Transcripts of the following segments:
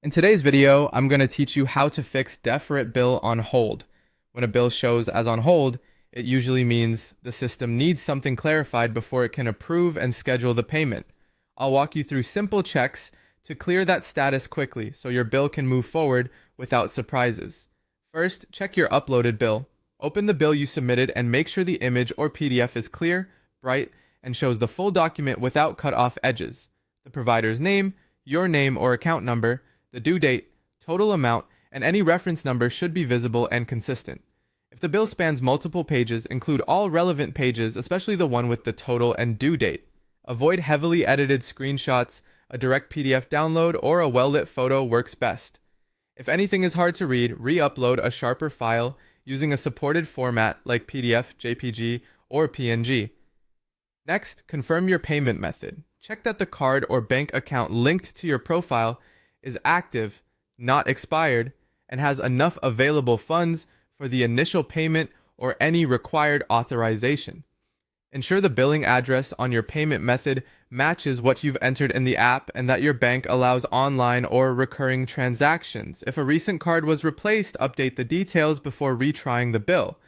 In today's video, I'm going to teach you how to fix Deferit bill on hold. When a bill shows as on hold, it usually means the system needs something clarified before it can approve and schedule the payment. I'll walk you through simple checks to clear that status quickly so your bill can move forward without surprises. First, check your uploaded bill. Open the bill you submitted and make sure the image or PDF is clear, bright, and shows the full document without cut off edges. The provider's name, your name or account number, the due date, total amount, and any reference number should be visible and consistent. If the bill spans multiple pages, include all relevant pages, especially the one with the total and due date. Avoid heavily edited screenshots, a direct PDF download, or a well-lit photo works best. If anything is hard to read, re-upload a sharper file using a supported format like PDF, JPG, or PNG. Next, confirm your payment method. Check that the card or bank account linked to your profile is active, not expired, and has enough available funds for the initial payment or any required authorization. Ensure the billing address on your payment method matches what you've entered in the app and that your bank allows online or recurring transactions. If a recent card was replaced, update the details before retrying the bill.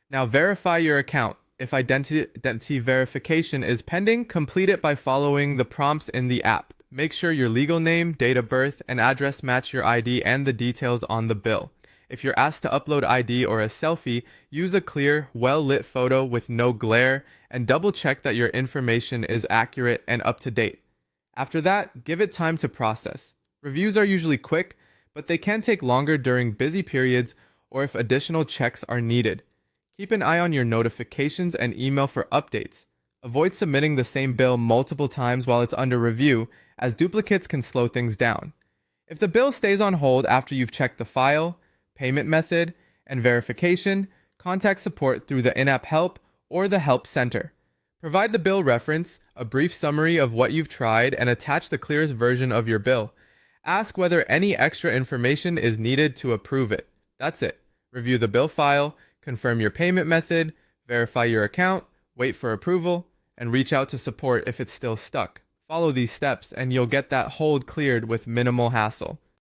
Now verify your account. If identity verification is pending, complete it by following the prompts in the app. Make sure your legal name, date of birth, and address match your ID and the details on the bill. If you're asked to upload ID or a selfie, use a clear, well-lit photo with no glare and double check that your information is accurate and up to date. After that, give it time to process. Reviews are usually quick, but they can take longer during busy periods or if additional checks are needed. Keep an eye on your notifications and email for updates. Avoid submitting the same bill multiple times while it's under review, as duplicates can slow things down. If the bill stays on hold after you've checked the file, payment method, and verification, contact support through the in-app help or the help center. Provide the bill reference, a brief summary of what you've tried, and attach the clearest version of your bill. Ask whether any extra information is needed to approve it. That's it. Review the bill file, confirm your payment method, verify your account, wait for approval, and reach out to support if it's still stuck. Follow these steps and you'll get that hold cleared with minimal hassle.